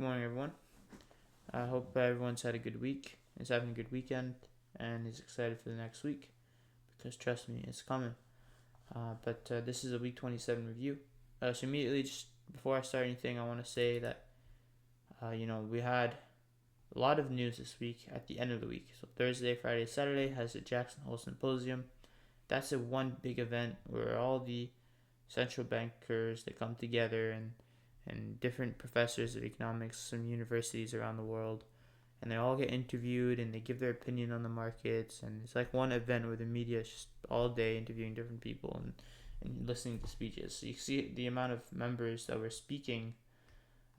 Good morning, everyone. I hope everyone's had a good week, is having a good weekend, and is excited for the next week because trust me, it's coming. But this is a week 27 review. So immediately, just before I start anything, I want to say that we had a lot of news this week at the end of the week. So Thursday, Friday, Saturday has the Jackson Hole Symposium. That's a one big event where all the central bankers they come together and different professors of economics from universities around the world, and they all get interviewed and they give their opinion on the markets, and it's like one event where the media is just all day interviewing different people and listening to speeches. So you see the amount of members that were speaking.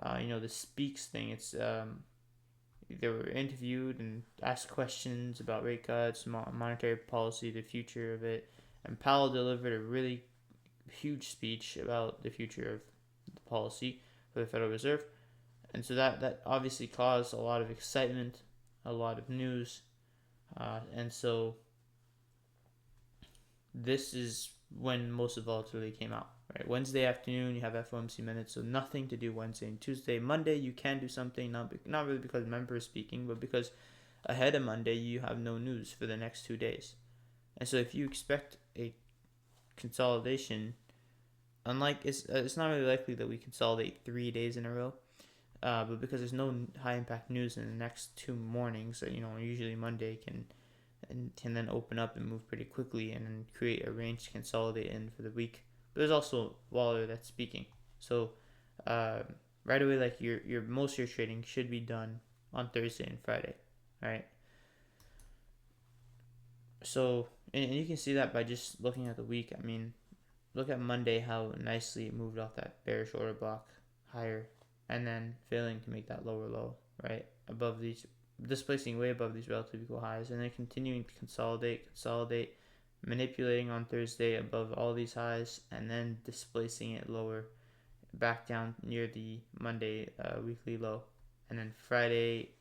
The speaks thing. It's they were interviewed and asked questions about rate cuts, monetary policy, the future of it, and Powell delivered a really huge speech about the future of the policy for the Federal Reserve. And so that obviously caused a lot of excitement, a lot of news. And so this is when most of the volatility came out. Right, Wednesday afternoon you have FOMC minutes, so nothing to do Wednesday and Tuesday. Monday you can do something, not really because member is speaking, but because ahead of Monday you have no news for the next 2 days. And so if you expect a consolidation, unlike it's not really likely that we consolidate 3 days in a row. But because there's no high impact news in the next 2 mornings, usually Monday can then open up and move pretty quickly and then create a range to consolidate in for the week. But there's also Waller that's speaking, so right away, like your most of your trading should be done on Thursday and Friday, right? So and you can see that by just looking at the week. I mean, look at Monday how nicely it moved off that bearish order block higher, and then failing to make that lower low, right? Above these, displacing way above these relative equal highs, and then continuing to consolidate, manipulating on Thursday above all these highs, and then displacing it lower back down near the Monday weekly low, and then Friday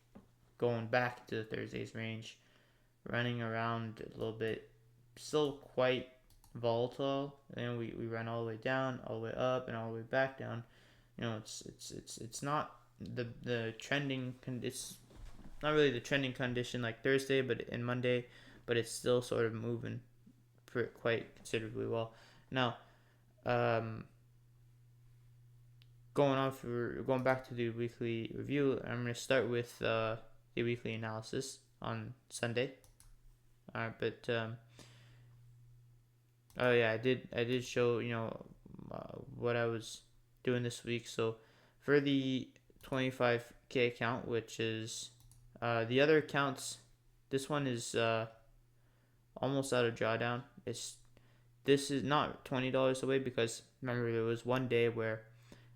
going back to the Thursday's range, running around a little bit, still quite volatile, and we run all the way down, all the way up, and all the way back down. It's not the trending. It's not really the trending condition like Thursday, but in Monday, but it's still sort of moving quite considerably well. Now, going back to the weekly review, I'm going to start with the weekly analysis on Sunday. All right, but oh yeah, I did show what I was doing this week. So for the 25K account, which is the other accounts, this one is almost out of drawdown. This is not $20 away because remember there was one day where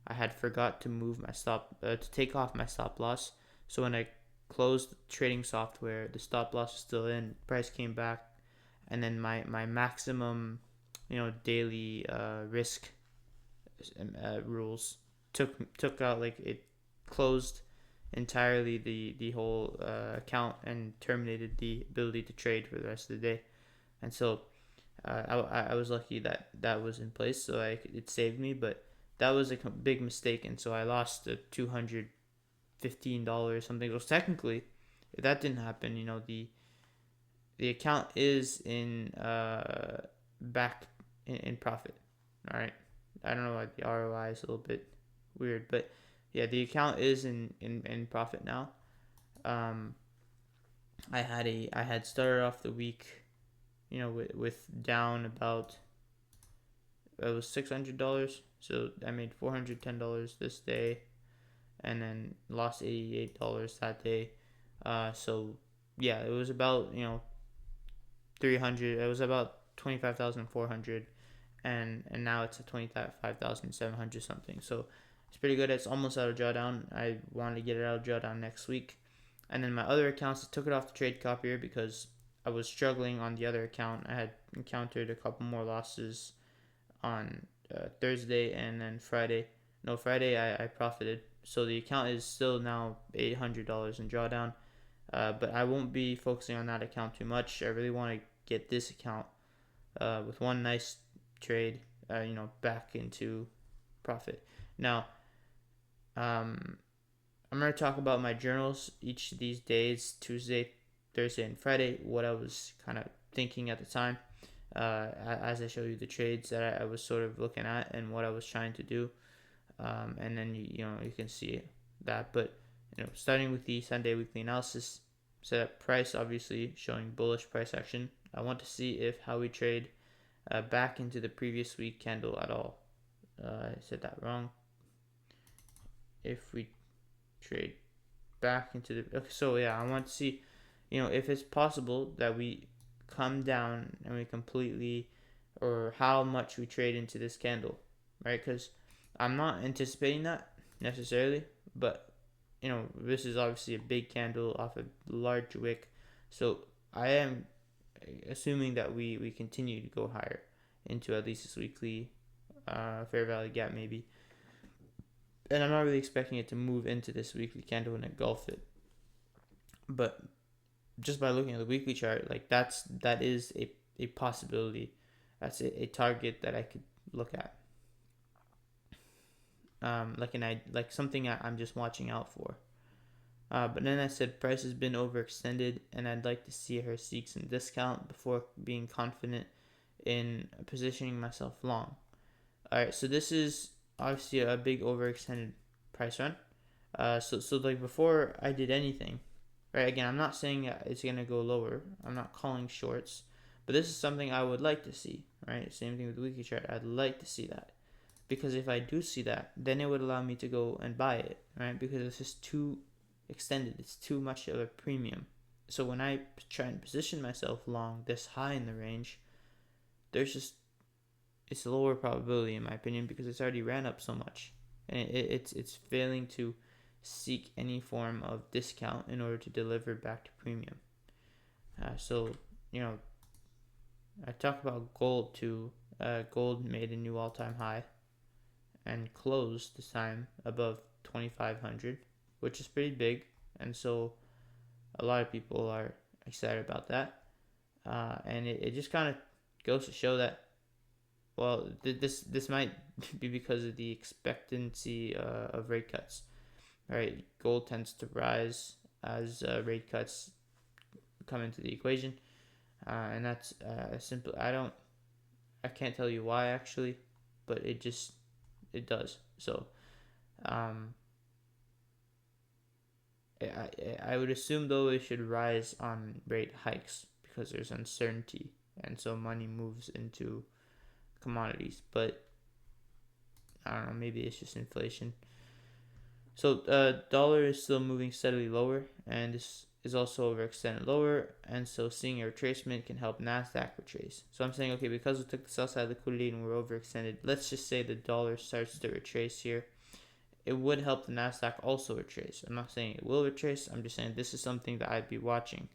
I had forgot to move my to take off my stop loss. So when I closed the trading software, the stop loss was still in. Price came back, and then my maximum, daily risk rules took out, like it closed entirely the whole account and terminated the ability to trade for the rest of the day. And so I was lucky that was in place, so it saved me. But that was a big mistake, and so I lost $215 something. So technically, if that didn't happen, the account is in back in profit. All right, I don't know why the ROI is a little bit weird, but yeah, the account is in profit now. I had started off the week, with down about, it was $600, so I made $410 this day, and then lost $88 that day. So yeah, it was about 300. It was about 25,400, and now it's at 25,700 something. So it's pretty good. It's almost out of drawdown. I wanted to get it out of drawdown next week. And then my other accounts, I took it off the trade copier because I was struggling on the other account. I had encountered a couple more losses on Thursday, and then Friday. No, Friday I profited. So the account is still now $800 in drawdown. But I won't be focusing on that account too much. I really want to get this account with one nice trade, back into profit. Now, I'm going to talk about my journals each of these days, Tuesday, Thursday, and Friday, what I was kind of thinking at the time, as I show you the trades that I was sort of looking at and what I was trying to do. And then you can see that. But starting with the Sunday weekly analysis, set up price, obviously showing bullish price action. I want to see if how we trade back into the previous week candle at all. I said that wrong. If we trade back into the, okay, so yeah, I want to see if it's possible that we come down and we completely, or how much we trade into this candle, right? Because I'm not anticipating that necessarily, but this is obviously a big candle off a large wick, so I am assuming that we continue to go higher into at least this weekly fair value gap maybe, and I'm not really expecting it to move into this weekly candle and engulf it, but just by looking at the weekly chart, like that is a possibility. That's a target that I could look at. Like something I'm just watching out for. But then I said price has been overextended, and I'd like to see her seek some discount before being confident in positioning myself long. All right, so this is obviously a big overextended price run. So like before I did anything, right? Again, I'm not saying it's gonna go lower. I'm not calling shorts, but this is something I would like to see, right? Same thing with the weekly chart. I'd like to see that, because if I do see that, then it would allow me to go and buy it, right? Because it's just too extended. It's too much of a premium. So when I try and position myself long this high in the range, it's a lower probability in my opinion, because it's already ran up so much, and it's failing to seek any form of discount in order to deliver back to premium. So I talk about gold too. Gold made a new all-time high and closed this time above 2,500, which is pretty big, and so a lot of people are excited about that. And it just kind of goes to show that, well, this might be because of the expectancy of rate cuts. Right, gold tends to rise as rate cuts come into the equation, and that's simple. I can't tell you why actually, but it does. So, I would assume though it should rise on rate hikes because there's uncertainty, and so money moves into commodities. But I don't know, maybe it's just inflation. So dollar is still moving steadily lower, and this is also overextended lower, and so seeing a retracement can help Nasdaq retrace. So I'm saying, okay, because we took the sell side liquidity and we're overextended, let's just say the dollar starts to retrace here. It would help the Nasdaq also retrace. I'm not saying it will retrace. I'm just saying this is something that I'd be watching.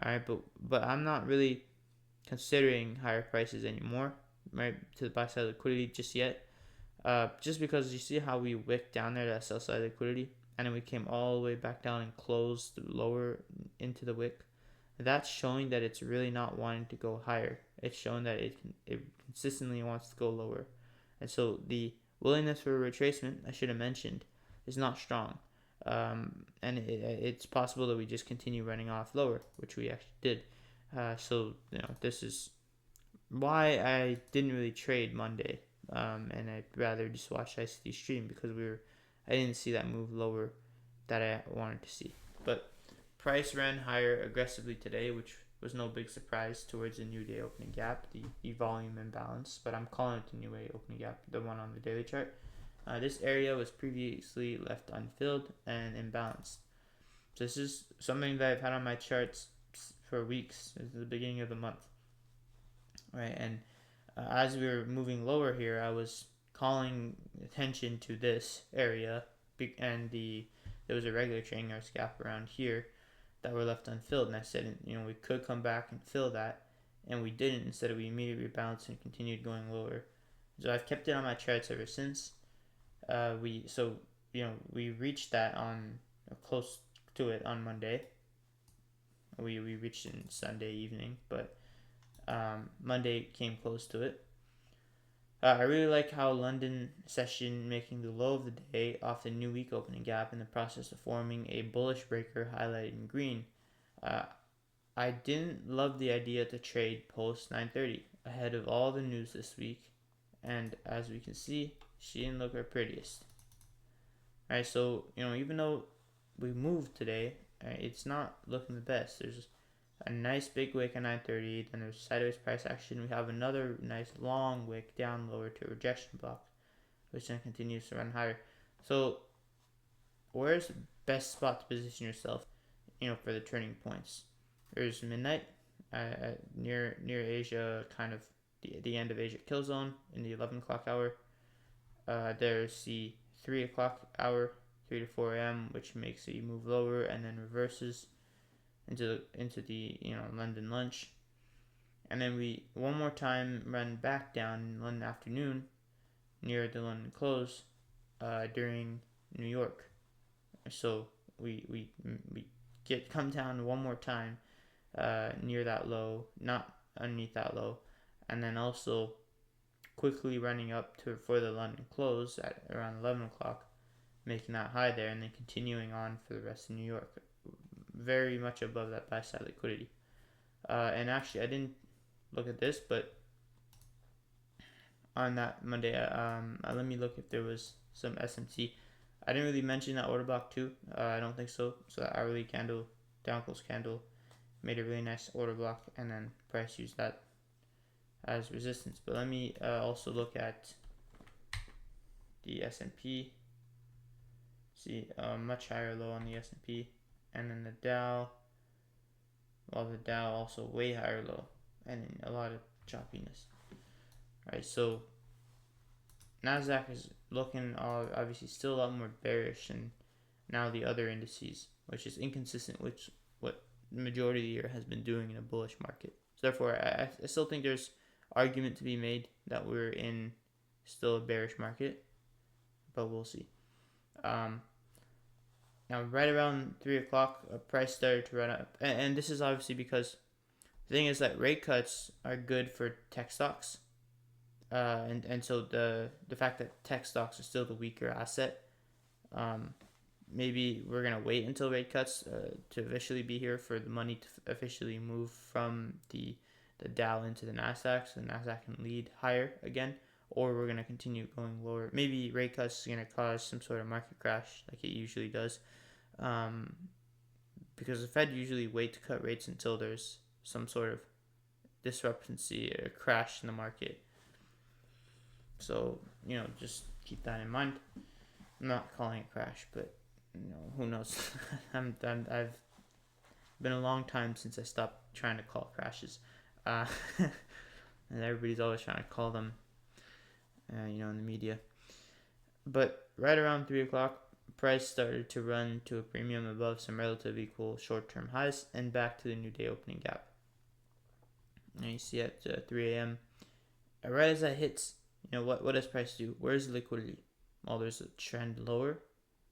All right, but I'm not really considering higher prices anymore, right, to the buy side liquidity just yet. Just because you see how we wicked down there, that sell side liquidity, and then we came all the way back down and closed lower into the wick. That's showing that it's really not wanting to go higher. It's showing that it consistently wants to go lower, and so the willingness for retracement, I should have mentioned, is not strong. And it's possible that we just continue running off lower, which we actually did. So this is why I didn't really trade Monday. And I'd rather just watch ICT stream, because I didn't see that move lower that I wanted to see. But price ran higher aggressively today, which was no big surprise towards the new day opening gap, the volume imbalance. But I'm calling it the new day opening gap, the one on the daily chart. This area was previously left unfilled and imbalanced. So this is something that I've had on my charts for weeks since the beginning of the month, right? And as we were moving lower here, I was calling attention to this area, and there was a regular trading arc gap around here that were left unfilled, and I said, we could come back and fill that, and we didn't. Instead, we immediately rebalanced and continued going lower. So I've kept it on my charts ever since. We reached that on close to it on Monday. We reached it Sunday evening, but Monday came close to it. I really like how London session making the low of the day off the new week opening gap in the process of forming a bullish breaker highlighted in green. Uh, I didn't love the idea to trade post 9:30 ahead of all the news this week, and as we can see, she didn't look her prettiest. Alright, so even though we moved today, it's not looking the best. There's a nice big wick at 9:30, then there's sideways price action. We have another nice long wick down lower to a rejection block, which then continues to run higher. So where's the best spot to position yourself, for the turning points? There's midnight, near Asia, kind of the end of Asia kill zone in the 11 o'clock hour. There's the 3 o'clock hour, 3 to 4 a.m., which makes it move lower and then reverses into the London lunch, and then we one more time run back down in London afternoon near the London close during New York. So we come down one more time near that low, not underneath that low, and then also quickly running up to for the London close at around 11 o'clock, making that high there, and then continuing on for the rest of New York, very much above that buy side liquidity. And actually, I didn't look at this, but on that Monday, let me look if there was some SMT. I didn't really mention that order block too. I don't think so. So that hourly candle, down close candle, made a really nice order block, and then price used that as resistance. But let me also look at the S&P. See a much higher low on the S&P, and then the Dow. Well, the Dow also way higher low, and a lot of choppiness. All right, so Nasdaq is looking obviously still a lot more bearish than now the other indices, which is inconsistent with what the majority of the year has been doing in a bullish market. So therefore, I still think there's argument to be made that we're in still a bearish market, but we'll see. Now, right around 3 o'clock, a price started to run up. And this is obviously because the thing is that rate cuts are good for tech stocks. And so the fact that tech stocks are still the weaker asset, maybe we're going to wait until rate cuts to officially be here for the money to officially move from the Dow into the Nasdaq, so the Nasdaq can lead higher again, or we're going to continue going lower. Maybe rate cuts is going to cause some sort of market crash like it usually does, because the Fed usually wait to cut rates until there's some sort of disruptancy or crash in the market. So, just keep that in mind. I'm not calling it crash, but, who knows? I've been a long time since I stopped trying to call crashes. And everybody's always trying to call them, in the media. But right around 3 o'clock, price started to run to a premium above some relative equal short-term highs and back to the new day opening gap. And you see at 3 a.m., right as that hits, what does price do? Where's the liquidity? Well, there's a trend lower.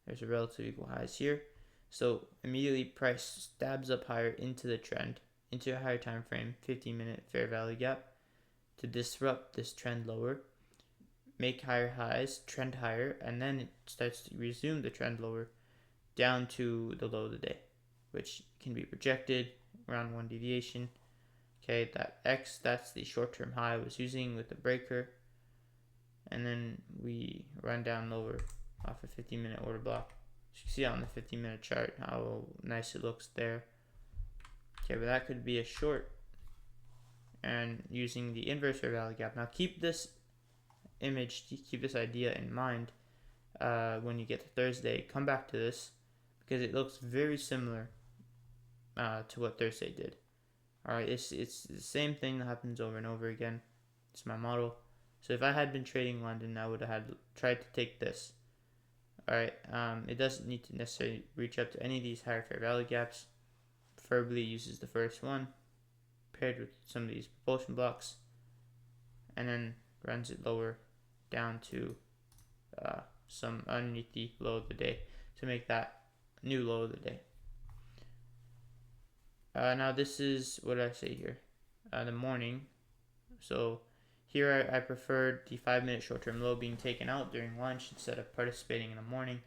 There's a relative equal highs here. So immediately price stabs up higher into the trend, into a higher time frame, 15-minute fair value gap, to disrupt this trend lower, make higher highs, trend higher, and then it starts to resume the trend lower down to the low of the day, which can be projected around one deviation. Okay, that X, that's the short-term high I was using with the breaker. And then we run down lower off a 15-minute order block. You can see on the 15-minute chart how nice it looks there. Okay, but that could be a short. And using the inverse fair value gap. Now keep this image, keep this idea in mind when you get to Thursday. Come back to this because it looks very similar to what Thursday did. Alright, it's the same thing that happens over and over again. It's my model. So if I had been trading London, I would have tried to take this. Alright, it doesn't need to necessarily reach up to any of these higher fair value gaps. Preferably uses the first one, paired with some of these propulsion blocks, and then runs it lower down to some underneath the low of the day to make that new low of the day. Now this is, what did I say here? The morning. So Here I preferred the 5-minute short-term low being taken out during lunch instead of participating in the morning.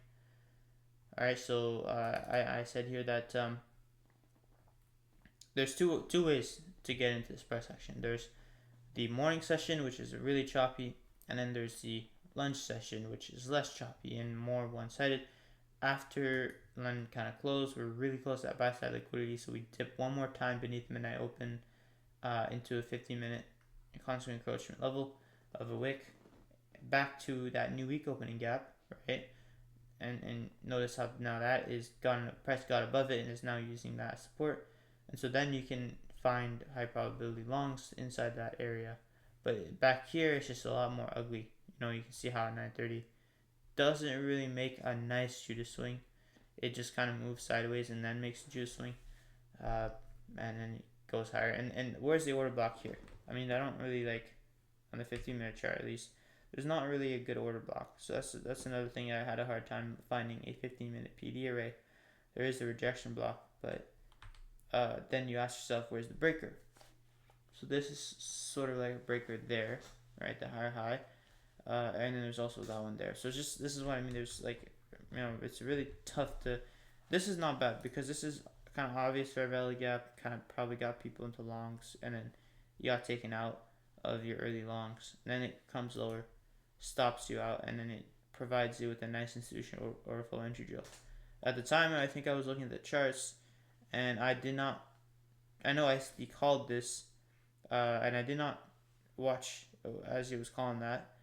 Alright, so I said here that there's two ways to get into this price action. There's the morning session, which is really choppy, and then there's the lunch session, which is less choppy and more one-sided. After lunch kind of closed, we're really close to that buy side liquidity, so we dip one more time beneath midnight open into a 15-minute constant encroachment level of a wick, back to that new week opening gap, right? And notice how now that is gone, price got above it and is now using that support, and so then you can find high probability longs inside that area. But back here it's just a lot more ugly. You can see how at 9:30 doesn't really make a nice Judas swing. It just kind of moves sideways and then makes a Judas swing, and then it goes higher. And where's the order block here? I mean, I don't really like, on the 15-minute chart at least, there's not really a good order block. So that's another thing. I had a hard time finding a 15-minute PD array. There is a rejection block, but then you ask yourself, where's the breaker? So this is sort of like a breaker there, right? The higher high. And then there's also that one there. So this is what I mean. There's it's really tough to. This is not bad because this is kind of obvious fair value gap. Kind of probably got people into longs, and then you got taken out of your early longs. And then it comes lower, stops you out, and then it provides you with a nice institutional or full entry drill. At the time, I think I was looking at the charts, and I did not. I know I called this, and I did not watch as he was calling that.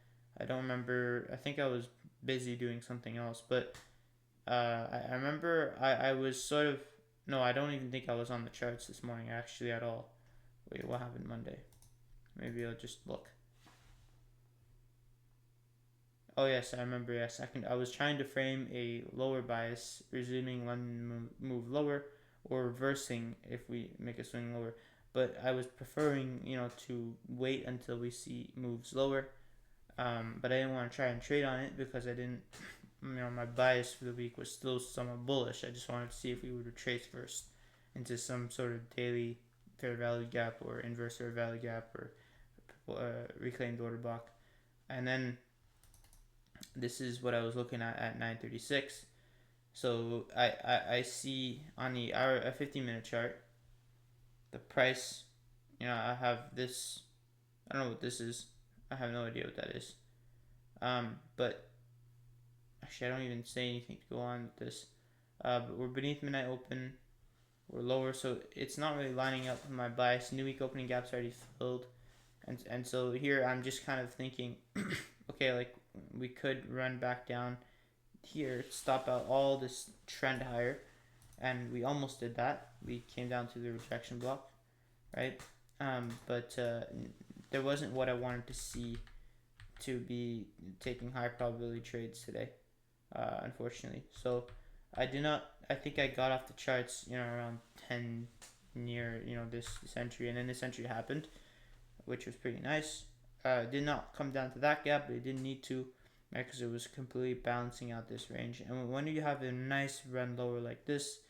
I don't remember. I think I was busy doing something else, but I remember I was sort of. No, I don't even think I was on the charts this morning actually at all. Wait, what happened Monday? Maybe I'll just look. Oh yes, I remember. Yes, I was trying to frame a lower bias, resuming London move lower, or reversing if we make a swing lower. But I was preferring, to wait until we see moves lower. But I didn't want to try and trade on it because I didn't, my bias for the week was still somewhat bullish. I just wanted to see if we would retrace first into some sort of daily fair value gap or inverse fair value gap or reclaimed order block. And then this is what I was looking at 9:36. So I see on the 15-minute chart, the price, I have this, I don't know what this is. I have no idea what that is. But actually, I don't even say anything to go on with this. But we're beneath midnight open. We're lower, so it's not really lining up with my bias. New week opening gap's already filled, and so here I'm just kind of thinking, okay, like we could run back down here, stop out all this trend higher, and we almost did that. We came down to the rejection block, right? But there wasn't what I wanted to see to be taking high probability trades today, unfortunately. So I think I got off the charts, around 10 near, this entry, and then this entry happened, which was pretty nice. Did not come down to that gap, but it didn't need to, right, because it was completely balancing out this range. And when you have a nice run lower like this,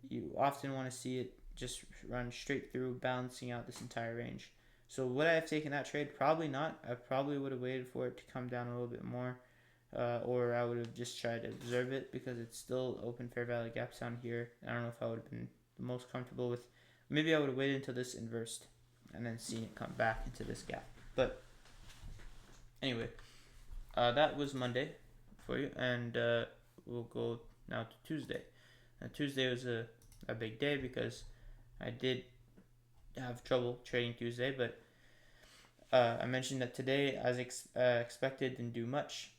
you often want to see it just run straight through, balancing out this entire range. So would I have taken that trade? Probably not. I probably would have waited for it to come down a little bit more, or I would have just tried to observe it because it's still open fair value gaps down here. I don't know if I would have been the most comfortable with. Maybe I would have waited until this inversed and then seen it come back into this gap. But anyway, that was Monday for you, and we'll go now to Tuesday. Tuesday was a big day because I did have trouble trading Tuesday, but I mentioned that today, as expected, didn't do much.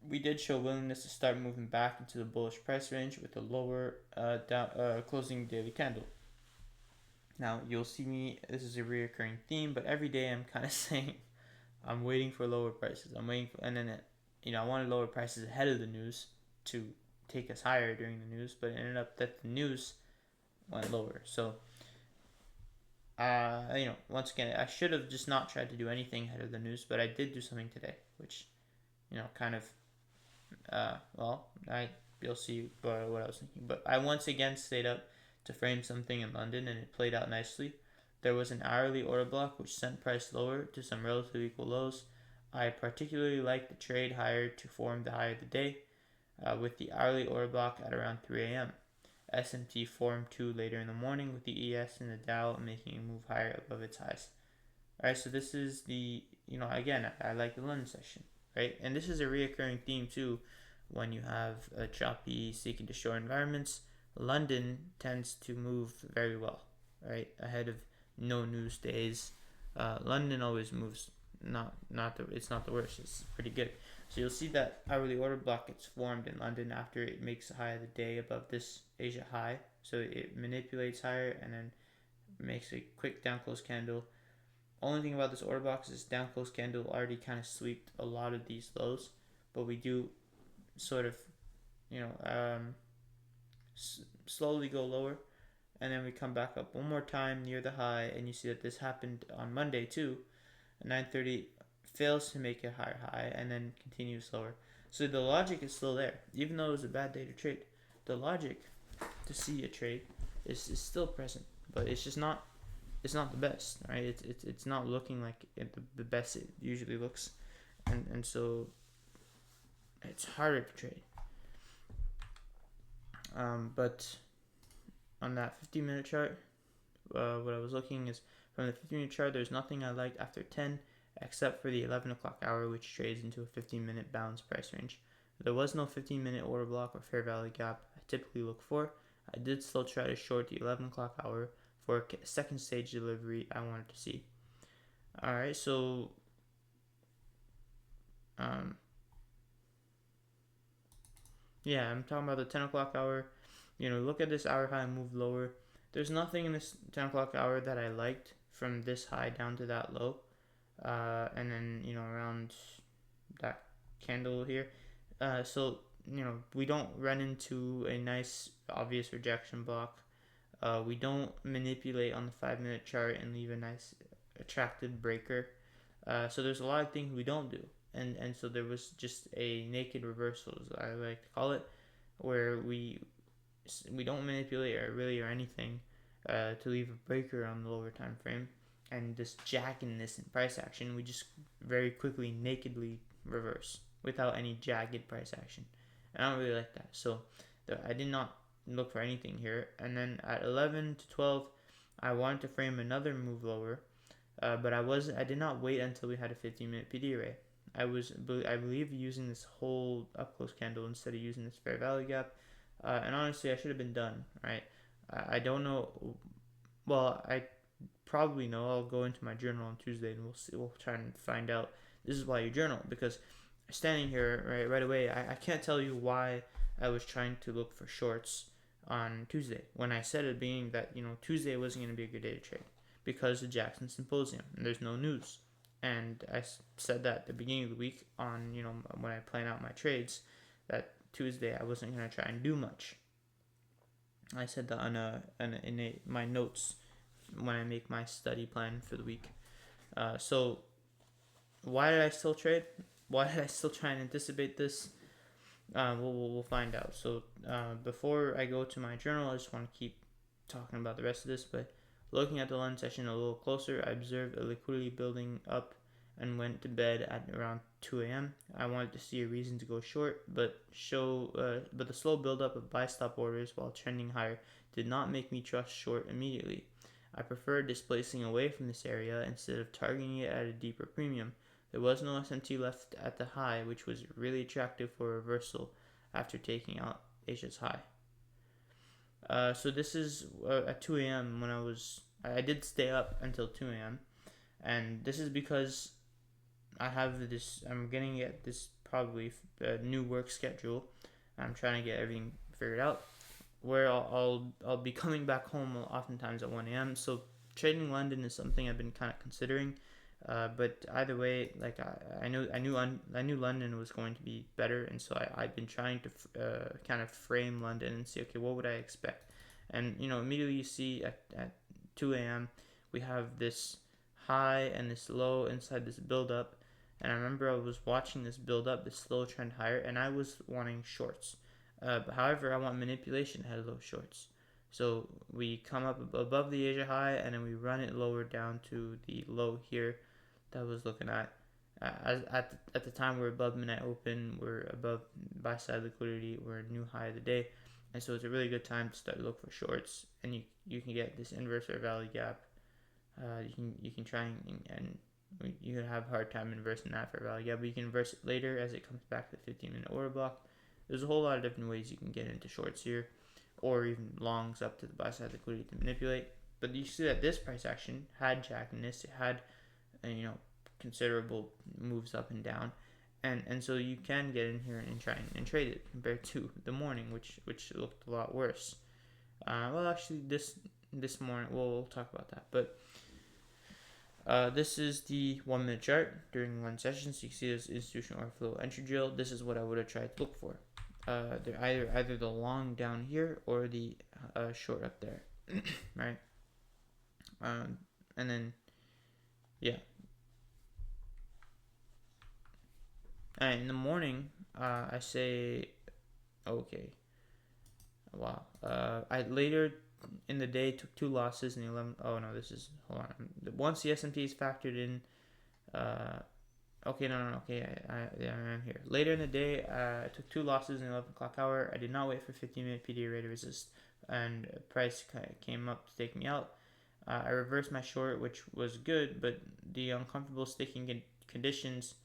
We did show willingness to start moving back into the bullish price range with a lower closing daily candle. Now, you'll see me, this is a reoccurring theme, but every day I'm kind of saying I'm waiting for lower prices. And then, I wanted lower prices ahead of the news to take us higher during the news, but it ended up that the news went lower. So, once again, I should have just not tried to do anything ahead of the news, but I did do something today, which, kind of, you'll see what I was thinking. But I once again stayed up to frame something in London, and it played out nicely. There was an hourly order block which sent price lower to some relatively equal lows. I particularly liked the trade higher to form the high of the day, with the hourly order block at around 3 a.m. S&P formed too later in the morning, with the ES and the Dow making a move higher above its highs. Alright, so this is the, again, I like the London session, right? And this is a reoccurring theme too when you have a choppy seeking to short environments. London tends to move very well, right? Ahead of no news days. London always moves it's not the worst, it's pretty good. So you'll see that hourly order block gets formed in London after it makes the high of the day above this Asia high. So it manipulates higher and then makes a quick down close candle. Only thing about this order box is down close candle already kind of swept a lot of these lows, but we do sort of, you know, slowly go lower, and then we come back up one more time near the high, and you see that this happened on Monday too. 9:30 fails to make a higher high and then continues lower. So the logic is still there, even though it was a bad day to trade. The logic to see a trade is still present, but it's just not. It's not the best, right? It's not looking like the best it usually looks, and so it's harder to trade. But on that 15-minute chart, what I was looking is from the 15-minute chart, there's nothing I liked after 10 except for the 11 o'clock hour, which trades into a 15-minute balanced price range. There was no 15-minute order block or fair value gap I typically look for. I did still try to short the 11 o'clock hour for a second stage delivery I wanted to see. Alright, so yeah, I'm talking about the 10 o'clock hour. Look at this hour high and move lower. There's nothing in this 10 o'clock hour that I liked from this high down to that low. And then, around that candle here. So, we don't run into a nice, obvious rejection block. We don't manipulate on the 5-minute chart and leave a nice, attractive breaker. So there's a lot of things we don't do. And so there was just a naked reversal, as I like to call it, where we don't manipulate or anything to leave a breaker on the lower time frame, and this jaggedness in price action, we just very quickly nakedly reverse without any jagged price action. And I don't really like that. So I did not look for anything here. And then at 11 to 12, I wanted to frame another move lower, but I did not wait until we had a 15-minute PD array. I believe using this whole up close candle instead of using this fair value gap. And honestly, I should have been done, right? I don't know. Well, I probably know. I'll go into my journal on Tuesday and we'll see. We'll try and find out. This is why you journal, because standing here right away, I can't tell you why I was trying to look for shorts on Tuesday when I said at the beginning that Tuesday wasn't going to be a good day to trade because of Jackson Symposium and there's no news. And I said that at the beginning of the week on when I plan out my trades, that Tuesday I wasn't going to try and do much. I said that in my notes when I make my study plan for the week. So why did I still trade? Why did I still try and anticipate this? We'll find out. So before I go to my journal, I just want to keep talking about the rest of this. But looking at the London session a little closer, I observed a liquidity building up and went to bed at around 2 a.m. I wanted to see a reason to go short, but the slow buildup of buy stop orders while trending higher did not make me trust short immediately. I preferred displacing away from this area instead of targeting it at a deeper premium. There was no SMT left at the high, which was really attractive for a reversal after taking out Asia's high. So this is at 2 a.m. when I did stay up until 2 a.m. And this is because I'm getting at this probably new work schedule. I'm trying to get everything figured out, where I'll be coming back home oftentimes at 1 a.m. So trading London is something I've been kind of considering. But either way, like I knew London was going to be better, and so I've been trying to kind of frame London and see, okay, what would I expect? And immediately you see at 2 a.m. we have this high and this low inside this build up, and I remember I was watching this build up, this slow trend higher, and I was wanting shorts. However, I want manipulation ahead of those shorts. So we come up above the Asia high, and then we run it lower down to the low here that I was looking at. At the time, we're above midnight open, we're above buy side liquidity, we're a new high of the day, and so it's a really good time to start to look for shorts, and you can get this inverse or valley gap. You can try and you have a hard time inversing that for value gap, but you can inverse it later as it comes back to the 15-minute order block. There's a whole lot of different ways you can get into shorts here, or even longs up to the buy side liquidity to manipulate. But you see that this price action had jack in this. It had considerable moves up and down, and so you can get in here and try and trade it compared to the morning, which looked a lot worse. Well, actually, this morning we'll talk about that, but. This is the 1 minute chart during one session, so you can see this institutional order flow entry drill. This is what I would have tried to look for. They're either the long down here or the short up there, right? And then yeah. And in the morning, I say, okay, wow. I later in the day took 2 losses in the 11. Oh no, this is, hold on. Once the S&P is factored in, okay, no, okay, I'm here. Later in the day, I took 2 losses in the 11 o'clock hour. I did not wait for 15-minute PDA rate to resist, and price came up to take me out. I reversed my short, which was good, but the uncomfortable sticking conditions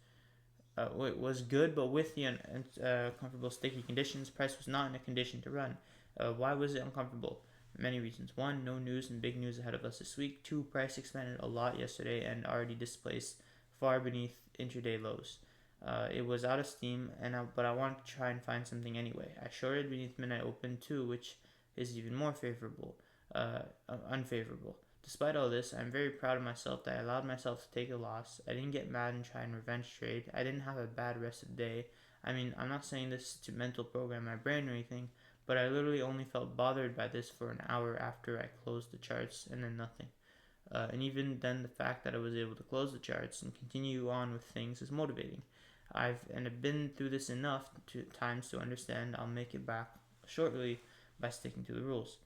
was good, but with the uncomfortable sticky conditions, price was not in a condition to run. Why was it uncomfortable? Many reasons. 1, no news and big news ahead of us this week. 2, price expanded a lot yesterday and already displaced far beneath intraday lows. It was out of steam, but I wanted to try and find something anyway. I shorted beneath midnight open too, which is even more unfavorable. Despite all this, I'm very proud of myself that I allowed myself to take a loss. I didn't get mad and try and revenge trade. I didn't have a bad rest of the day. I mean, I'm not saying this to mental program my brain or anything, but I literally only felt bothered by this for an hour after I closed the charts, and then nothing. And even then, the fact that I was able to close the charts and continue on with things is motivating. I've been through this enough times to understand I'll make it back shortly by sticking to the rules.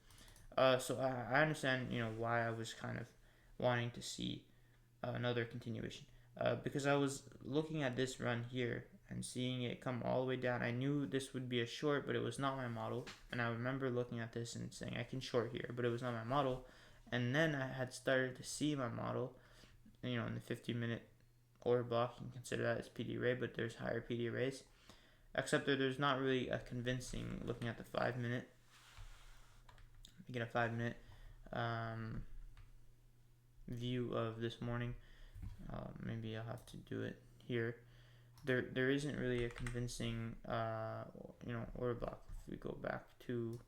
So I understand, why I was kind of wanting to see another continuation. Because I was looking at this run here and seeing it come all the way down. I knew this would be a short, but it was not my model. And I remember looking at this and saying, I can short here, but it was not my model. And then I had started to see my model, in the 15-minute order block. You can consider that as PD array, but there's higher PD arrays. Except that there's not really a convincing looking at the 5-minute. Get a 5-minute view of this morning. Maybe I'll have to do it here. There isn't really a convincing order block. If we go back to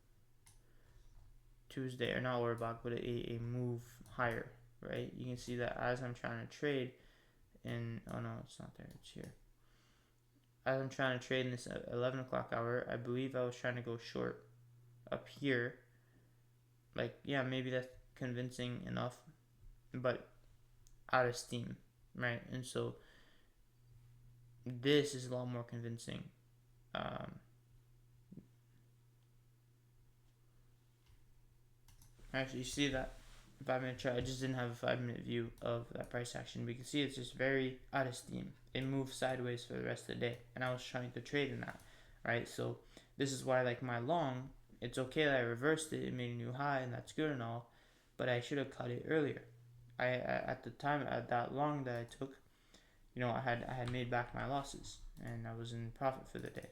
Tuesday, or not order block, but a move higher, right? You can see that as I'm trying to trade in, oh no, it's not there, it's here. As I'm trying to trade in this 11 o'clock hour, I believe I was trying to go short up here. Maybe that's convincing enough, but out of steam, right? And so this is a lot more convincing. Actually, you see that 5-minute chart, I just didn't have a 5-minute view of that price action. We can see it's just very out of steam. It moved sideways for the rest of the day, and I was trying to trade in that, right? So this is why, my long, it's okay that I reversed it. It made a new high, and that's good and all, but I should have cut it earlier. I at the time, at that long that I took, I had made back my losses, and I was in profit for the day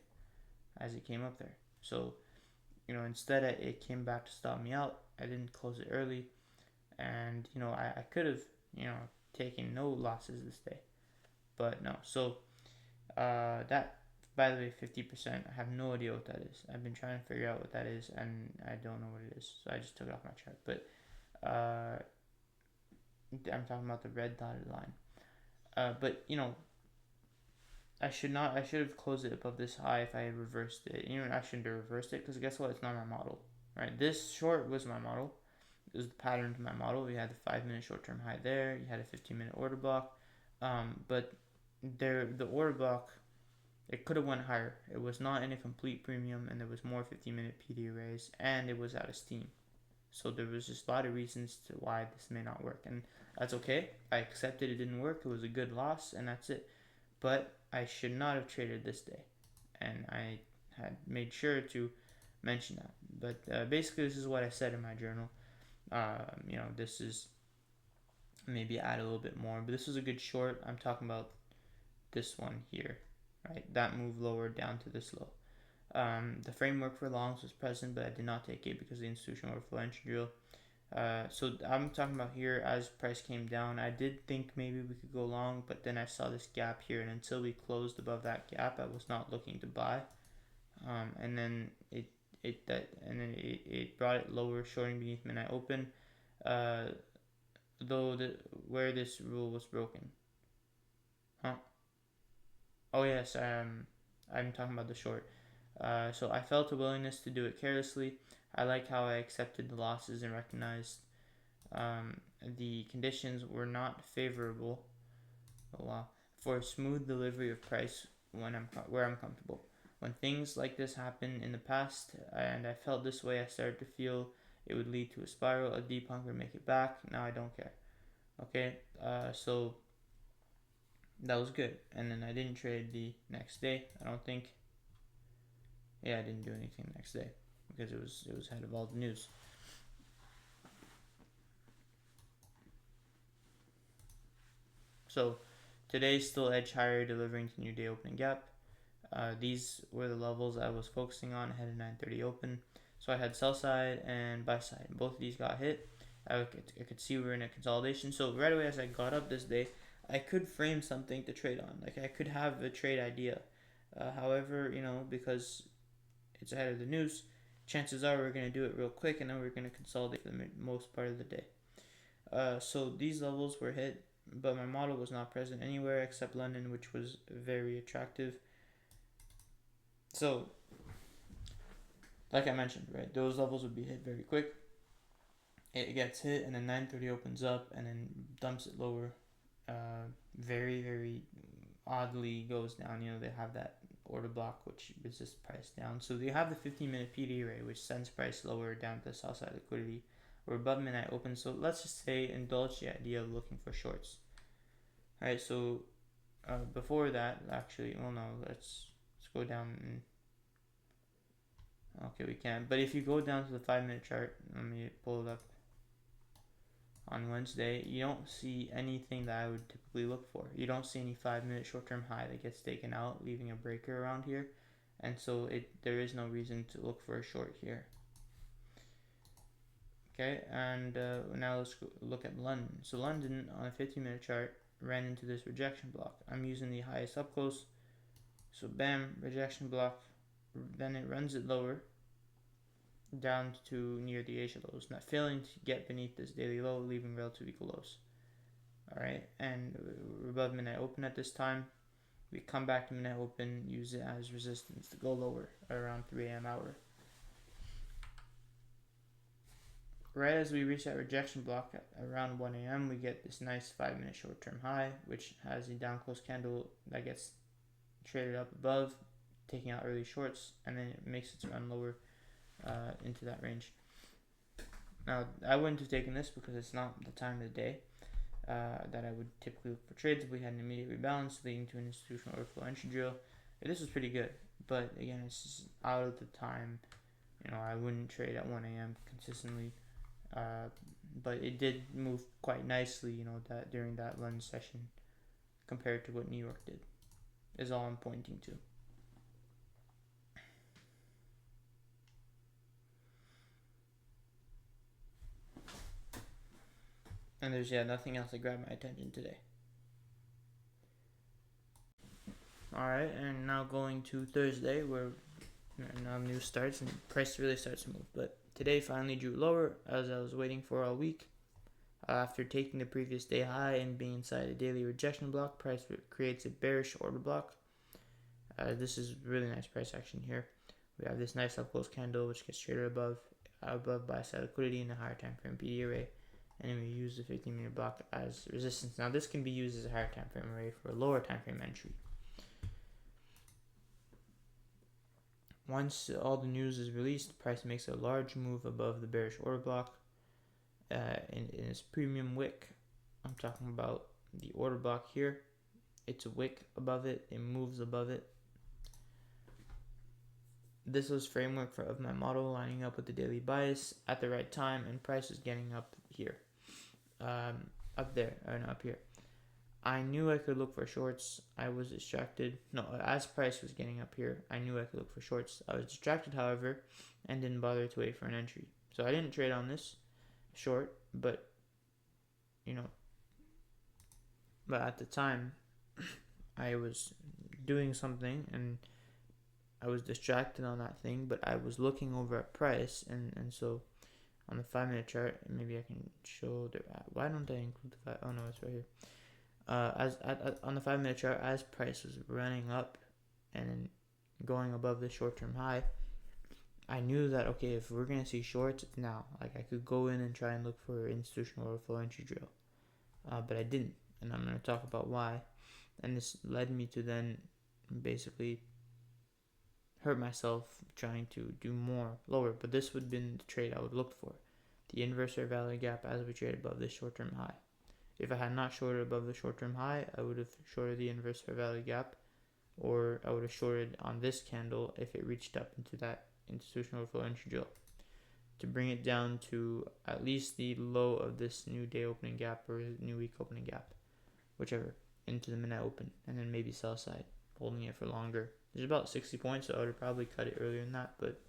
as it came up there. So, instead it came back to stop me out. I didn't close it early, and I could have taken no losses this day, but no. So that, by the way, 50%, I have no idea what that is. I've been trying to figure out what that is, and I don't know what it is, so I just took it off my chart. But I'm talking about the red dotted line. But I should have closed it above this high if I had reversed it. I shouldn't have reversed it, because guess what? It's not my model, right? This short was my model. It was the pattern to my model. We had the 5-minute short-term high there. You had a 15-minute order block, but the order block, it could have went higher. It was not in a complete premium, and there was more 15-minute PD arrays, and it was out of steam. So there was just a lot of reasons to why this may not work, and that's okay. I accepted it didn't work. It was a good loss, and that's it. But I should not have traded this day, and I had made sure to mention that. But basically, this is what I said in my journal. This is maybe add a little bit more, but this was a good short. I'm talking about this one here, right? That move lower down to this low. The framework for longs was present, but I did not take it because of the institutional overflow entry drill. So I'm talking about here as price came down. I did think maybe we could go long, but then I saw this gap here, and until we closed above that gap, I was not looking to buy. And then it brought it lower, shorting beneath midnight open. Though where this rule was broken. Huh? Oh yes, I'm talking about the short. So I felt a willingness to do it carelessly. I liked how I accepted the losses and recognized the conditions were not favorable. Oh wow, for a smooth delivery of price where I'm comfortable. When things like this happened in the past, and I felt this way, I started to feel it would lead to a spiral, a deep hunger, make it back. Now I don't care. Okay, so that was good. And then I didn't trade the next day. I don't think. Yeah, I didn't do anything the next day because it was ahead of all the news. So today's still edge higher, delivering to new day opening gap. These were the levels I was focusing on ahead of 9:30 open. So I had sell side and buy side. Both of these got hit. I could see we were in a consolidation. So right away as I got up this day, I could frame something to trade on. Like I could have a trade idea. However, because it's ahead of the news, chances are we're going to do it real quick and then we're going to consolidate for the most part of the day. So these levels were hit, but my model was not present anywhere except London, which was very attractive. So, like I mentioned, right, those levels would be hit very quick. It gets hit, and then 9:30 opens up, and then dumps it lower. Very, very oddly goes down. They have that order block, which is just priced down. So they have the 15-minute PD array, which sends price lower down to the south side liquidity. We're above midnight open, so let's just say indulge the idea of looking for shorts. All right, so before that, actually, well, no, let's go down and. Okay, we can. But if you go down to the 5-minute chart, let me pull it up. On Wednesday, you don't see anything that I would typically look for. You don't see any 5-minute short-term high that gets taken out, leaving a breaker around here. And so there is no reason to look for a short here. Okay, and now let's look at London. So London on a 15-minute chart ran into this rejection block. I'm using the highest up close. So bam, rejection block. Then it runs it lower down to near the Asia lows, not failing to get beneath this daily low, leaving relative equal lows. Alright, and we're above midnight open at this time. We come back to midnight open, use it as resistance to go lower around 3 a.m. hour. Right as we reach that rejection block at around 1 a.m., we get this nice 5-minute short-term high, which has a down close candle that gets traded up above, taking out early shorts, and then it makes its run lower into that range. Now, I wouldn't have taken this because it's not the time of the day that I would typically look for trades. If we had an immediate rebalance leading to an institutional overflow entry drill, this was pretty good. But again, it's just out of the time. I wouldn't trade at 1 a.m. consistently. But it did move quite nicely, that during that London session compared to what New York did, is all I'm pointing to. And there's nothing else that grabbed my attention today. Alright, and now going to Thursday, where now news starts and price really starts to move. But today finally drew lower as I was waiting for all week. After taking the previous day high and being inside a daily rejection block, price creates a bearish order block. This is really nice price action here. We have this nice up close candle which gets traded above buy side liquidity in the higher time frame PD array, and then we use the 15-minute block as resistance. Now this can be used as a higher time frame array for a lower time frame entry. Once all the news is released, price makes a large move above the bearish order block. in its premium wick. I'm talking about the order block here. It's a wick above it. It moves above it. This was framework of my model lining up with the daily bias at the right time, and price is getting up here, up there, or no, up here. I knew I could look for shorts. I was distracted. No, as price was getting up here, I knew I could look for shorts. I was distracted, however, and didn't bother to wait for an entry. So I didn't trade on this short, but but at the time, I was doing something and I was distracted on that thing, but I was looking over at price, and so on the 5-minute chart, maybe I can show the. Why don't I include the 5? Oh no, it's right here. On the 5-minute chart, as price was running up and then going above the short-term high, I knew that okay, if we're gonna see shorts, it's now. Like I could go in and try and look for institutional or flow entry drill, but I didn't, and I'm gonna talk about why. And this led me to then basically hurt myself trying to do more lower. But this would have been the trade I would look for, the inverse fair value gap as we trade above the short-term high. If I had not shorted above the short-term high, I would have shorted the inverse fair value gap, or I would have shorted on this candle if it reached up into that institutional flow entry drill to bring it down to at least the low of this new day opening gap or new week opening gap, whichever, into the midnight open, and then maybe sell side, holding it for longer. There's about 60 points, so I would have probably cut it earlier than that, but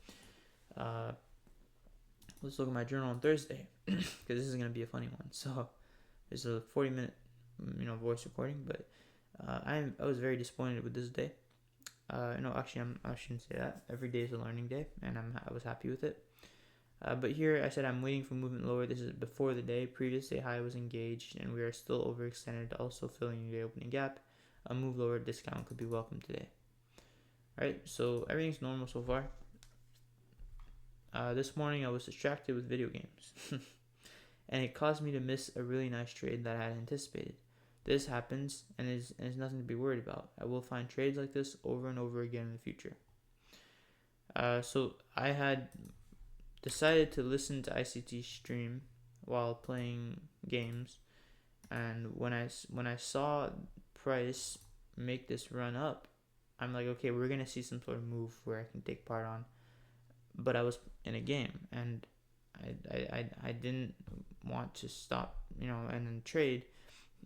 let's look at my journal on Thursday, because this is going to be a funny one. So it's a 40-minute voice recording, but I was very disappointed with this day. Actually, I shouldn't say that. Every day is a learning day, and I was happy with it. But here I said I'm waiting for movement lower. This is before the day. Previous day high was engaged, and we are still overextended, also filling the opening gap. A move lower discount could be welcome today. Alright, so everything's normal so far. This morning I was distracted with video games, and it caused me to miss a really nice trade that I had anticipated. This happens, and is nothing to be worried about. I will find trades like this over and over again in the future. So I had decided to listen to ICT stream while playing games, and when I saw price make this run up, I'm like, okay, we're gonna see some sort of move where I can take part on. But I was in a game, and I didn't want to stop, and then trade,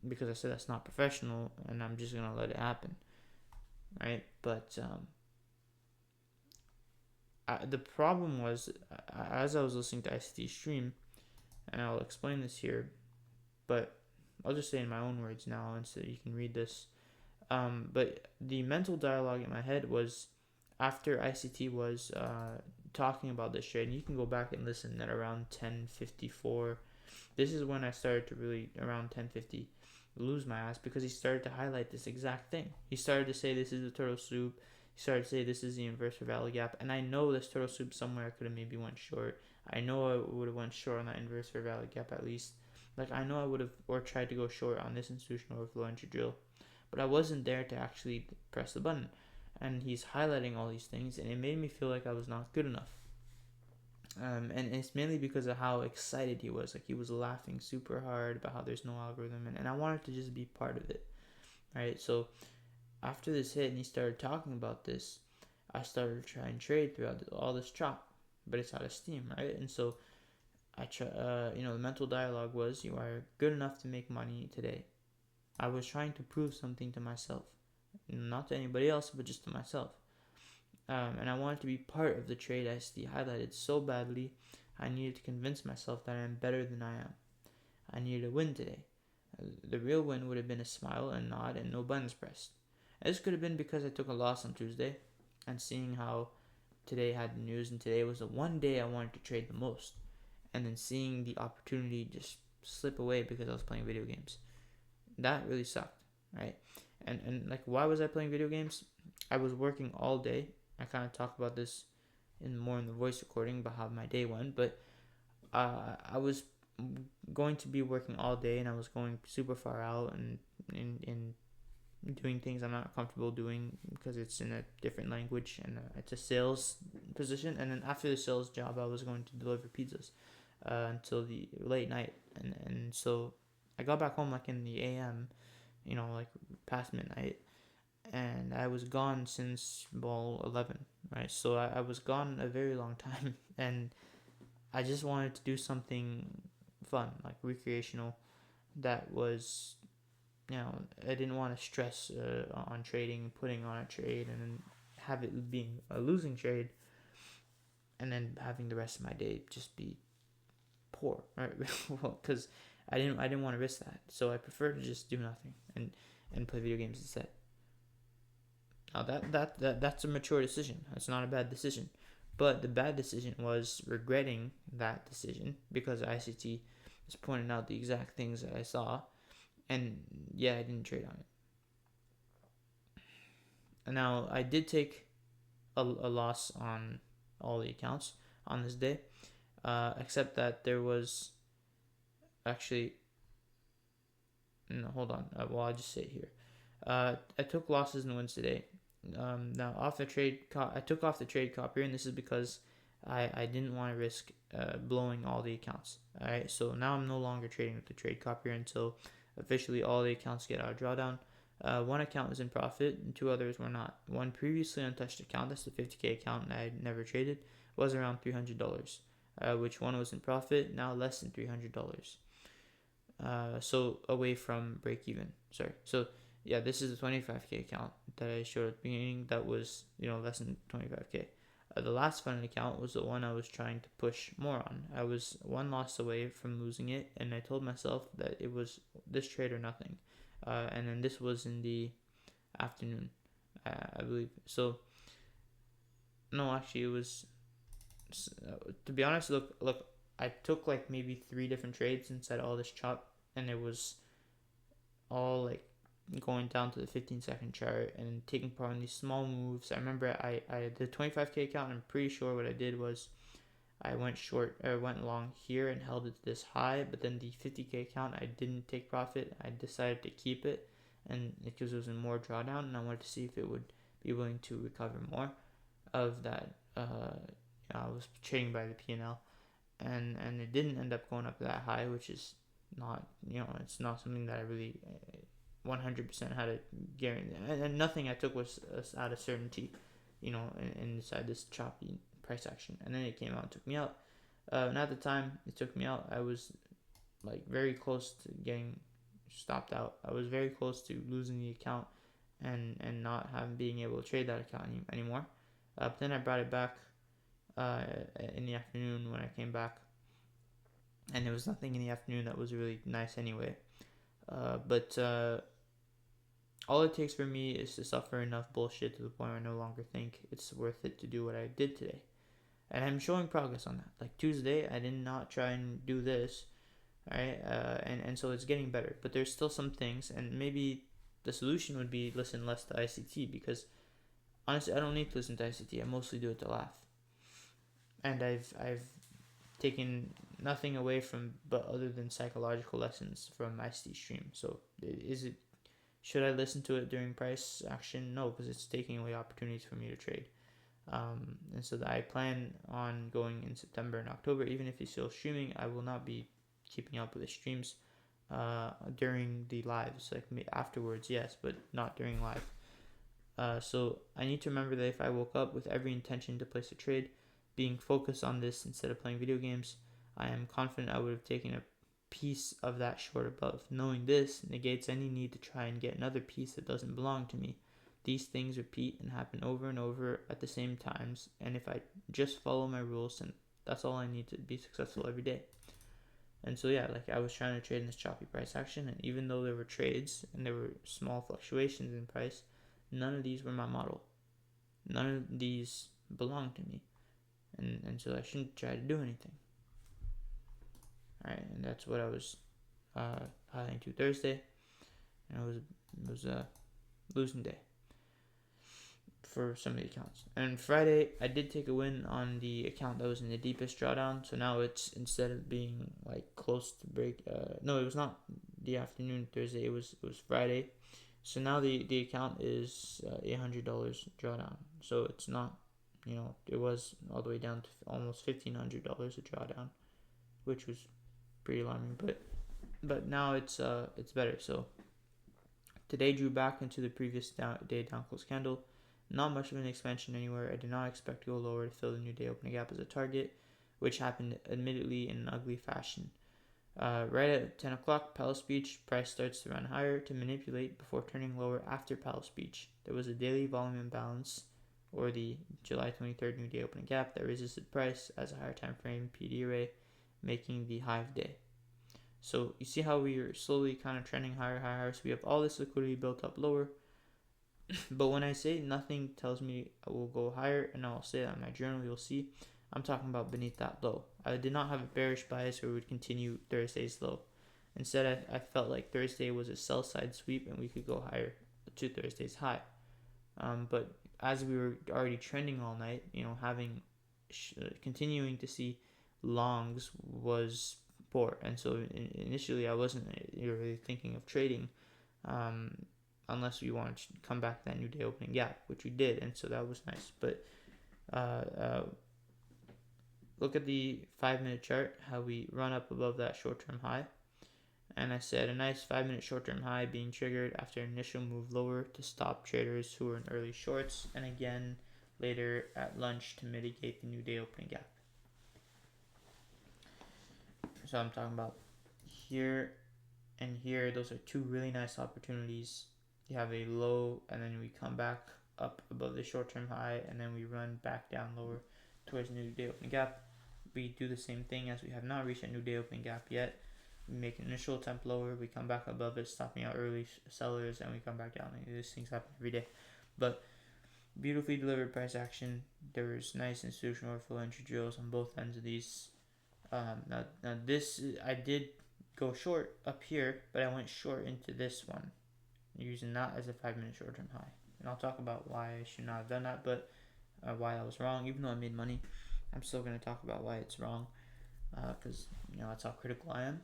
because I said that's not professional, and I'm just gonna let it happen, right? But the problem was, as I was listening to ICT stream, and I'll explain this here, but I'll just say in my own words now, and so you can read this. But the mental dialogue in my head was, after ICT was talking about this trade, and you can go back and listen at around 10:54. This is when I started to really, around 10:50, lose my ass, because he started to highlight this exact thing. He started to say this is the turtle soup. He started to say this is the inverse fair value gap, and I know this turtle soup somewhere I could have maybe went short. I know I would have went short on that inverse fair value gap at least. Like I know I would have, or tried to go short on this institutional overflow entry drill, but I wasn't there to actually press the button. And he's highlighting all these things, and it made me feel like I was not good enough. And it's mainly because of how excited he was. Like he was laughing super hard about how there's no algorithm, and I wanted to just be part of it, right? So after this hit and he started talking about this, I started to try and trade throughout all this chop, but it's out of steam, right? And so I try, the mental dialogue was, you are good enough to make money today. I was trying to prove something to myself, not to anybody else, but just to myself. And I wanted to be part of the trade ICT highlighted so badly. I needed to convince myself that I am better than I am. I needed a win today. The real win would have been a smile and nod and no buttons pressed. This could have been because I took a loss on Tuesday, and seeing how today had the news, and today was the one day I wanted to trade the most, and then seeing the opportunity just slip away because I was playing video games. That really sucked, right? And like, why was I playing video games? I was working all day. I kind of talk about this more in the voice recording about how my day went, but I was going to be working all day, and I was going super far out and in doing things I'm not comfortable doing because it's in a different language, and it's a sales position. And then after the sales job, I was going to deliver pizzas. until the late night, and so I got back home like in the AM, like past midnight, and I was gone since 11, right? So I was gone a very long time, and I just wanted to do something fun, like recreational, that was, I didn't want to stress on trading, putting on a trade, and then have it being a losing trade, and then having the rest of my day just be poor, right? Well, because I didn't want to risk that, so I prefer to just do nothing and play video games instead. Now that's a mature decision. That's not a bad decision, but the bad decision was regretting that decision because ICT is pointing out the exact things that I saw, and yeah, I didn't trade on it. And now I did take a loss on all the accounts on this day, except that there was actually no. Hold on. Well, I'll just say it here. I took losses and wins today. Now I took off the trade copier, and this is because I didn't want to risk blowing all the accounts. All right, so now I'm no longer trading with the trade copier until officially all the accounts get out of drawdown. One account was in profit, and two others were not. One previously untouched account, that's the 50K account, and I had never traded, was around $300. Which one was in profit, now less than $300. So away from break even. Sorry. So yeah, this is a 25K account that I showed at the beginning that was, less than 25K. The last funded account was the one I was trying to push more on. I was one loss away from losing it, and I told myself that it was this trade or nothing. And then this was in the afternoon, I believe. So no, actually, it was. To be honest, look, I took like maybe 3 different trades inside all this chop, and it was all like going down to the 15-second chart and taking part in these small moves. I remember I the 25K account. I'm pretty sure what I did was I went long here and held it to this high, but then the 50K account I didn't take profit. I decided to keep it, and because it was in more drawdown, and I wanted to see if it would be willing to recover more of that. I was trading by the P&L, and it didn't end up going up that high, which is not, it's not something that I really 100% had a guarantee, and nothing I took was out of certainty, inside this choppy price action, and then it came out and took me out. And at the time it took me out, I was like very close to getting stopped out. I was very close to losing the account and not being able to trade that account anymore. But then I brought it back in the afternoon when I came back, and there was nothing in the afternoon that was really nice anyway. But all it takes for me is to suffer enough bullshit to the point where I no longer think it's worth it to do what I did today. And I'm showing progress on that. Like Tuesday, I did not try and do this, right? And so it's getting better. But there's still some things, and maybe the solution would be listen less to ICT, because honestly, I don't need to listen to ICT. I mostly do it to laugh. And I've taken nothing away from but other than psychological lessons from ICT stream. So should I listen to it during price action? No, because it's taking away opportunities for me to trade. And so I plan on going in September and October. Even if he's still streaming, I will not be keeping up with the streams during the lives. Like afterwards, yes, but not during live. So I need to remember that if I woke up with every intention to place a trade, being focused on this instead of playing video games, I am confident I would have taken a piece of that short above. Knowing this negates any need to try and get another piece that doesn't belong to me. These things repeat and happen over and over at the same times, and if I just follow my rules, then that's all I need to be successful every day. And so yeah, like I was trying to trade in this choppy price action, and even though there were trades and there were small fluctuations in price, none of these were my model. None of these belonged to me. And so I shouldn't try to do anything. Alright, and that's what I was highlighting to Thursday. And it was a losing day for some of the accounts. And Friday, I did take a win on the account that was in the deepest drawdown. So now it's, instead of being like close to break, no, it was not the afternoon Thursday. It was Friday. So now the account is $800 drawdown. So it's not, it was all the way down to almost $1,500 a drawdown, which was pretty alarming. But now it's better. So today drew back into the previous day down close candle. Not much of an expansion anywhere. I did not expect to go lower to fill the new day opening gap as a target, which happened admittedly in an ugly fashion. Right at 10 o'clock, Powell's speech, price starts to run higher to manipulate before turning lower after Powell's speech. There was a daily volume imbalance, or the July 23rd new day opening gap, that resisted price as a higher time frame PD array, making the high of day. So you see how we are slowly kind of trending higher. So we have all this liquidity built up lower. But when I say nothing tells me I will go higher, and I'll say that in my journal, you'll see, I'm talking about beneath that low. I did not have a bearish bias where we would continue Thursday's low. Instead, I felt like Thursday was a sell side sweep and we could go higher to Thursday's high. But as we were already trending all night, continuing to see longs was poor. And so initially I wasn't really thinking of trading. Unless we wanted to come back to that new day opening gap, which we did, and so that was nice. But look at the 5-minute chart, how we run up above that short-term high. And I said a nice 5-minute short-term high being triggered after an initial move lower to stop traders who were in early shorts, and again later at lunch to mitigate the new day opening gap. So I'm talking about here and here. Those are two really nice opportunities. You have a low, and then we come back up above the short-term high, and then we run back down lower towards the new day opening gap. We do the same thing as we have not reached a new day opening gap yet. We make an initial attempt lower, we come back above it, stopping out early sellers, and we come back down. These things happen every day. But beautifully delivered price action. There was nice institutional flow entry drills on both ends of these. Now this, I did go short up here, but I went short into this one, using that as a 5-minute short-term high. And I'll talk about why I should not have done that, but why I was wrong. Even though I made money, I'm still going to talk about why it's wrong, because that's how critical I am.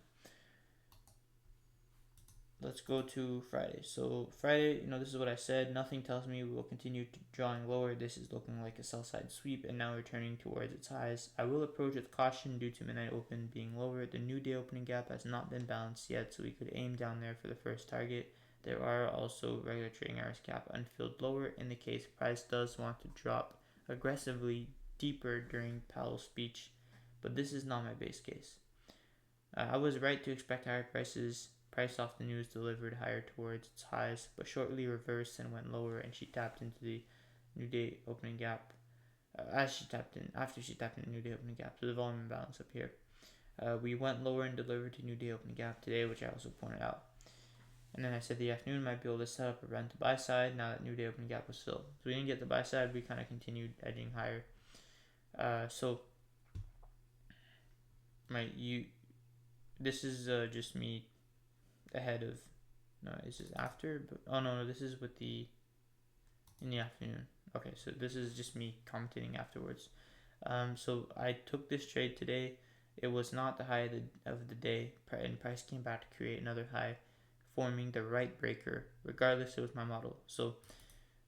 Let's go to Friday. So Friday, this is what I said. Nothing tells me we will continue drawing lower. This is looking like a sell-side sweep, and now returning towards its highs. I will approach with caution due to midnight open being lower. The new day opening gap has not been balanced yet, so we could aim down there for the first target. There are also regular trading hours gap unfilled lower in the case price does want to drop aggressively deeper during Powell's speech, but this is not my base case. I was right to expect higher prices. Price off the news delivered higher towards its highs, but shortly reversed and went lower, and she tapped into the new day opening gap. After she tapped in the new day opening gap, so the volume imbalance up here. We went lower and delivered to new day opening gap today, which I also pointed out. And then I said the afternoon might be able to set up a run to buy side now that new day opening gap was filled. So we didn't get the buy side, we kind of continued edging higher. This is just me ahead of, this is after, but this is in the afternoon. Okay, so this is just me commentating afterwards. So I took this trade today. It was not the high of the day, and price came back to create another high, forming the right breaker. Regardless, it was my model. So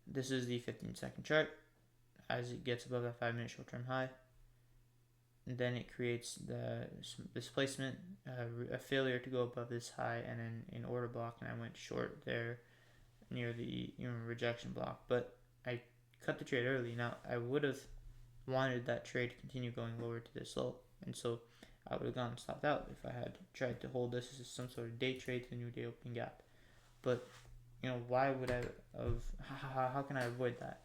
this is the 15-second chart. As it gets above that 5-minute short-term high, and then it creates the displacement, a failure to go above this high, and then in order block, and I went short there near the rejection block. But I cut the trade early. Now I would have wanted that trade to continue going lower to this low, and so I would have gone and stopped out if I had tried to hold this as some sort of day trade to the new day opening gap. But why would I have? How can I avoid that?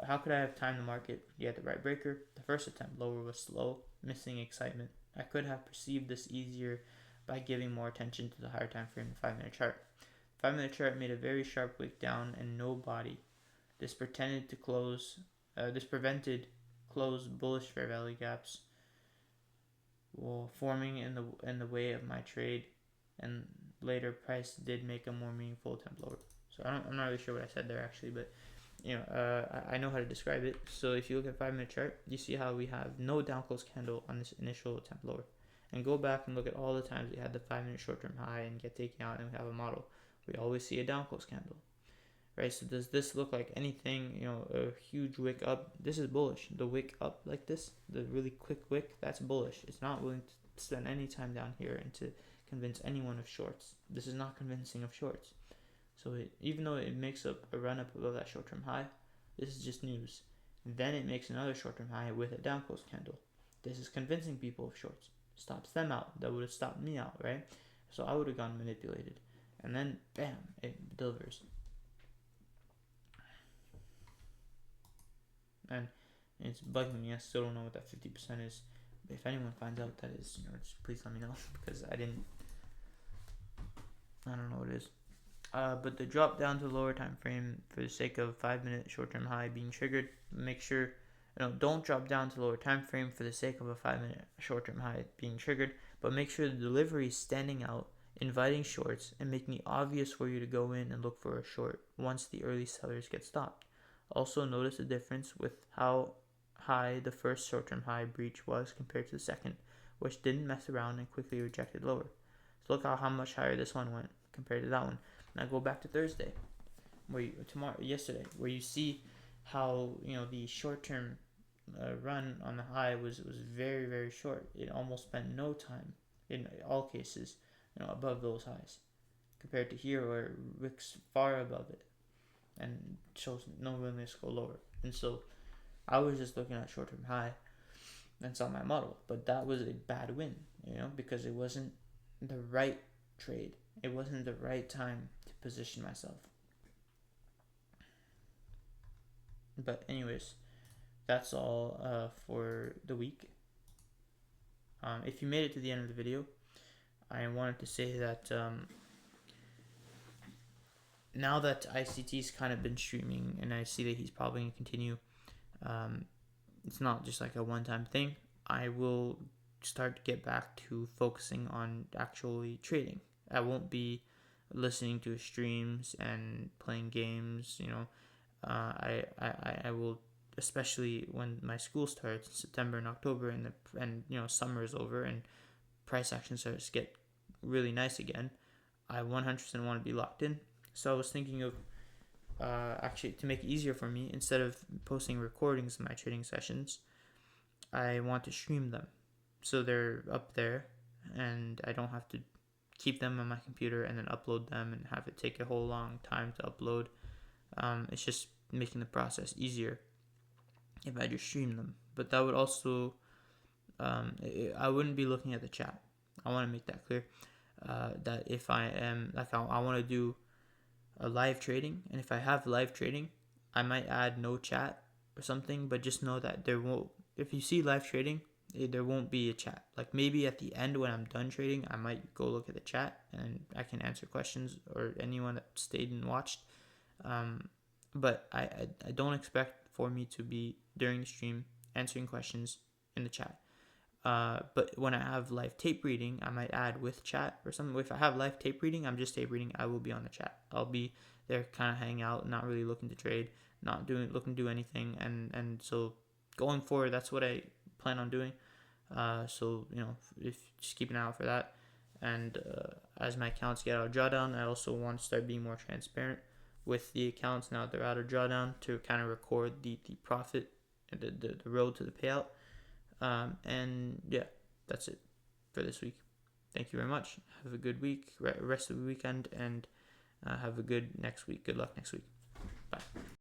How could I have timed the market? You had the right breaker. The first attempt lower was slow, missing excitement. I could have perceived this easier by giving more attention to the higher time frame, the 5-minute chart. The 5-minute chart made a very sharp wick down and no body. This prevented close bullish fair value gaps, forming in the way of my trade, and later price did make a more meaningful attempt lower. So I'm not really sure what I said there actually, but I know how to describe it. So if you look at 5-minute chart, you see how we have no down close candle on this initial attempt lower, and go back and look at all the times we had the 5-minute short-term high and get taken out and we have a model. We always see a down close candle. right? So does this look like anything, a huge wick up? This is bullish. The wick up like this, the really quick wick, that's bullish. It's not willing to spend any time down here and to convince anyone of shorts. This is not convincing of shorts. So even though it makes a run up above that short-term high, this is just news. Then it makes another short-term high with a down close candle. This is convincing people of shorts. Stops them out. That would have stopped me out, right? So I would have gone manipulated. And then, bam, it delivers. And it's bugging me. I still don't know what that 50% is. If anyone finds out what that is, just please let me know, because I don't know what it is. But the drop down to the lower time frame for the sake of 5-minute short-term high being triggered, make sure, don't drop down to the lower time frame for the sake of a 5-minute short-term high being triggered, but make sure the delivery is standing out, inviting shorts, and making it obvious for you to go in and look for a short once the early sellers get stopped. Also notice the difference with how high the first short-term high breach was compared to the second, which didn't mess around and quickly rejected lower. So look how much higher this one went compared to that one. Now go back to Thursday, yesterday, where you see how the short-term run on the high was very, very short. It almost spent no time in all cases, above those highs, compared to here where Rick's far above it and shows no willingness to go lower. And so I was just looking at short-term high and saw my model, but that was a bad win, because it wasn't the right trade. It wasn't the right time to position myself. But anyways, that's all for the week. If you made it to the end of the video, I wanted to say that now that ICT's kind of been streaming and I see that he's probably going to continue, it's not just like a one-time thing. I will start to get back to focusing on actually trading. I won't be listening to his streams and playing games. I will, especially when my school starts in September and October, and summer is over and price action starts to get really nice again. I 100% want to be locked in. So I was thinking of actually, to make it easier for me, instead of posting recordings of my trading sessions, I want to stream them so they're up there and I don't have to keep them on my computer and then upload them and have it take a whole long time to upload. It's just making the process easier if I just stream them. But that would also, I wouldn't be looking at the chat. I want to make that clear, that if I am, I want to do a live trading, and if I have live trading, I might add no chat or something, but just know that if you see live trading, there won't be a chat. Like maybe at the end when I'm done trading, I might go look at the chat and I can answer questions, or anyone that stayed and watched. But I don't expect for me to be during the stream answering questions in the chat. But when I have live tape reading, I might add with chat or something. If I have live tape reading, I'm just tape reading, I will be on the chat. I'll be there kind of hanging out, not really looking to trade, not looking to do anything. And so going forward, that's what I plan on doing. So, if just keep an eye out for that. And as my accounts get out of drawdown, I also want to start being more transparent with the accounts now that they're out of drawdown, to kind of record the profit and the road to the payout. And yeah, that's it for this week. Thank you very much. Have a good week, rest of the weekend, and have a good next week. Good luck next week. Bye.